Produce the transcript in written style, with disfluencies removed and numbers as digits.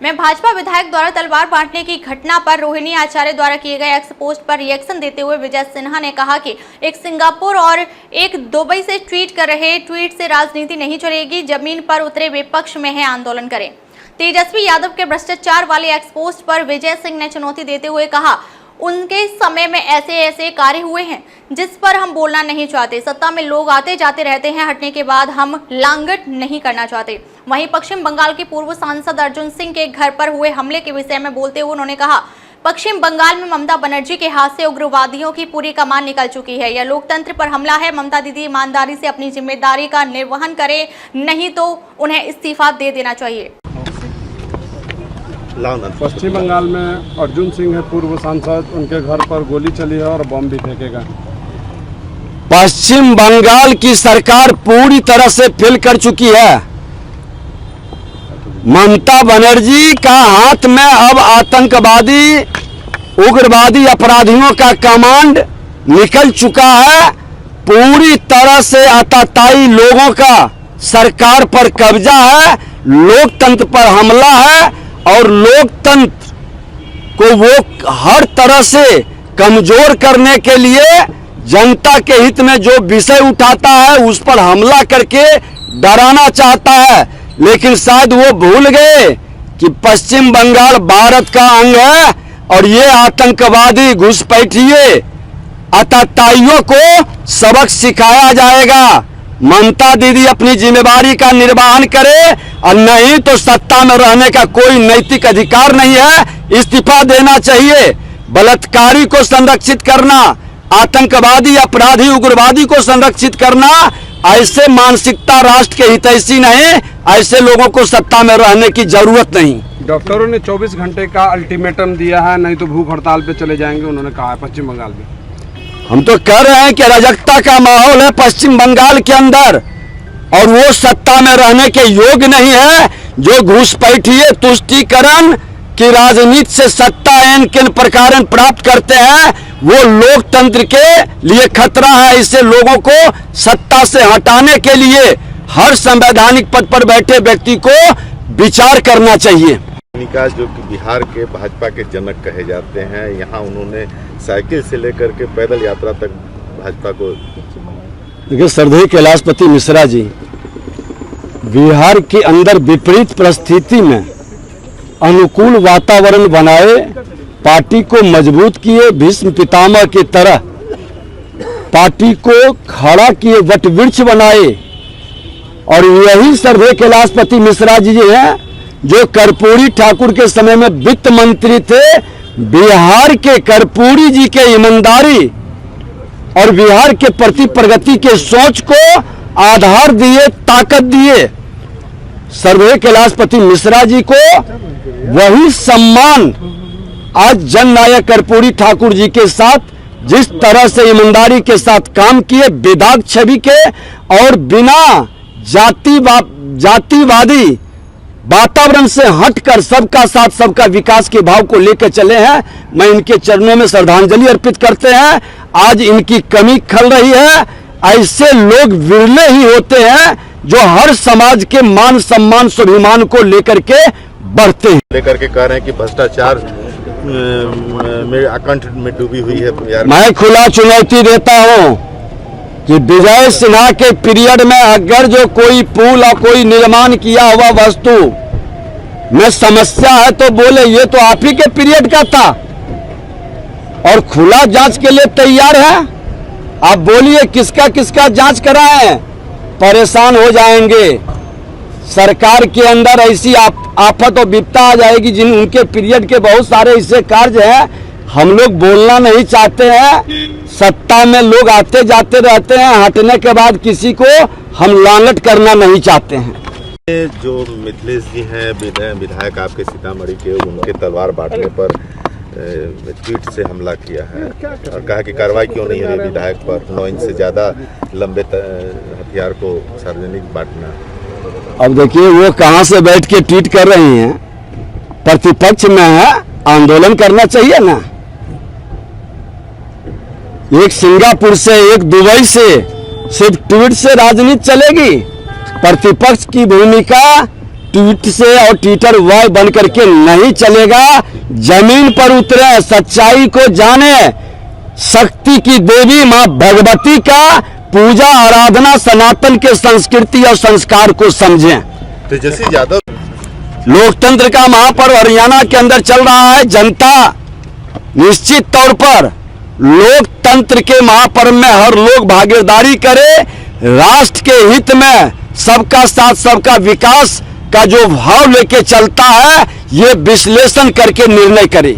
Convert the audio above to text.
में भाजपा विधायक द्वारा तलवार बांटने की घटना पर रोहिणी आचार्य द्वारा किए गए एक्स पोस्ट पर रिएक्शन देते हुए विजय सिन्हा ने कहा कि एक सिंगापुर और एक दुबई से ट्वीट कर रहे ट्वीट से राजनीति नहीं चलेगी। जमीन पर उतरे विपक्ष में है, आंदोलन करें। तेजस्वी यादव के भ्रष्टाचार वाले एक्स पोस्ट पर विजय सिंह ने चुनौती देते हुए कहा, उनके समय में ऐसे कार्य हुए हैं जिस पर हम बोलना नहीं चाहते। सत्ता में लोग आते जाते रहते हैं, हटने के बाद हम लांगट नहीं करना चाहते। वहीं पश्चिम बंगाल के पूर्व सांसद अर्जुन सिंह के घर पर हुए हमले के विषय में बोलते हुए उन्होंने कहा, पश्चिम बंगाल में ममता बनर्जी के हाथ से उग्रवादियों की पूरी कमान निकल चुकी है। यह लोकतंत्र पर हमला है। ममता दीदी ईमानदारी से अपनी जिम्मेदारी का निर्वहन करे, नहीं तो उन्हें इस्तीफा दे देना चाहिए। पश्चिम बंगाल में अर्जुन सिंह है पूर्व सांसद, उनके घर पर गोली चली है और बम भी फेंकेगा। पश्चिम बंगाल की सरकार पूरी तरह से फेल कर चुकी है। ममता बनर्जी का हाथ में अब आतंकवादी उग्रवादी अपराधियों का कमांड निकल चुका है। पूरी तरह से आतताई लोगों का सरकार पर कब्जा है, लोकतंत्र पर हमला है और लोकतंत्र को वो हर तरह से कमजोर करने के लिए जनता के हित में जो विषय उठाता है उस पर हमला करके डराना चाहता है। लेकिन शायद वो भूल गए कि पश्चिम बंगाल भारत का अंग है और ये आतंकवादी घुसपैठिए आतताइयों को सबक सिखाया जाएगा। ममता दीदी अपनी जिम्मेदारी का निर्वहन करे और नहीं तो सत्ता में रहने का कोई नैतिक अधिकार नहीं है, इस्तीफा देना चाहिए। बलात्कारी को संरक्षित करना, आतंकवादी अपराधी उग्रवादी को संरक्षित करना, ऐसे मानसिकता राष्ट्र के हितैषी नहीं, ऐसे लोगों को सत्ता में रहने की जरूरत नहीं। डॉक्टरों ने 24 घंटे का अल्टीमेटम दिया है, नहीं तो भूख हड़ताल पे चले जाएंगे, उन्होंने कहा है पश्चिम बंगाल में। हम तो कह रहे हैं कि अराजकता का माहौल है पश्चिम बंगाल के अंदर और वो सत्ता में रहने के योग्य नहीं है। जो घुसपैठिए तुष्टीकरण की राजनीति से सत्ता किन प्रकार प्राप्त करते हैं वो लोकतंत्र के लिए खतरा है। इससे लोगों को सत्ता से हटाने के लिए हर संवैधानिक पद पर बैठे व्यक्ति को विचार करना चाहिए। जो कि बिहार के भाजपा के जनक कहे जाते हैं, यहाँ उन्होंने साइकिल से लेकर के पैदल यात्रा तक भाजपा को। देखिए श्रद्धेय कैलाशपति मिश्रा जी बिहार के अंदर विपरीत परिस्थिति में अनुकूल वातावरण बनाए, पार्टी को मजबूत किए, भीष्म पितामह की तरह पार्टी को खड़ा किए, वटवृक्ष बनाए। और यही श्रद्धेय कैलाशपति मिश्रा जी हैं जो कर्पूरी ठाकुर के समय में वित्त मंत्री थे। बिहार के कर्पूरी जी के ईमानदारी और बिहार के प्रति प्रगति के सोच को आधार दिए, ताकत दिए। श्रद्धेय कैलाशपति मिश्रा जी को वही सम्मान आज जननायक कर्पूरी ठाकुर जी के साथ जिस तरह से ईमानदारी के साथ काम किए, बेदाग छवि के और बिना जातिवादी वातावरण से हटकर सबका साथ सबका विकास के भाव को लेकर चले हैं। मैं इनके चरणों में श्रद्धांजलि अर्पित करते हैं। आज इनकी कमी खल रही है। ऐसे लोग विरले ही होते हैं जो हर समाज के मान सम्मान स्वाभिमान को लेकर के बढ़ते हैं। लेकर के कह रहे हैं कि भ्रष्टाचार में अकंठ में डूबी हुई है। मैं खुला चुनौती देता हूं कि विजय सिन्हा के पीरियड में अगर जो कोई पुल और कोई निर्माण किया हुआ वस्तु में समस्या है तो बोले ये तो आप ही के पीरियड का था और खुला जांच के लिए तैयार है। आप बोलिए किसका किसका जांच कराएं, परेशान हो जाएंगे। सरकार के अंदर ऐसी आफत और विपदा आ जाएगी जिन उनके पीरियड के बहुत सारे ऐसे कार्य हैं हम लोग बोलना नहीं चाहते हैं। सत्ता में लोग आते जाते रहते हैं, हटने के बाद किसी को हम लांगट करना नहीं चाहते हैं। जो मिथिलेश जी हैं विधायक आपके सीतामढ़ी के, उनके तलवार बांटने पर ट्वीट से हमला किया है और कहा कि कार्रवाई क्यों नहीं है विधायक पर 9 इंच से ज़्यादा लंबे हथियार को सार्वजनिक बांटना। अब देखिए वो कहाँ से बैठ के ट्वीट कर रही हैं, प्रतिपक्ष में है, आंदोलन करना चाहिए ना। एक सिंगापुर से एक दुबई से सिर्फ ट्वीट से राजनीति चलेगी? प्रतिपक्ष की भूमिका ट्वीट से और ट्विटर वॉय बन करके नहीं चलेगा। जमीन पर उतरे, सच्चाई को जाने, शक्ति की देवी मां भगवती का पूजा आराधना, सनातन के संस्कृति और संस्कार को समझें। तेजस्वी यादव लोकतंत्र का महापर्व हरियाणा के अंदर चल रहा है। जनता निश्चित तौर पर लोकतंत्र के महापर्व में हर लोग भागीदारी करे, राष्ट्र के हित में सबका साथ सबका विकास का जो भाव लेके चलता है, ये विश्लेषण करके निर्णय करे।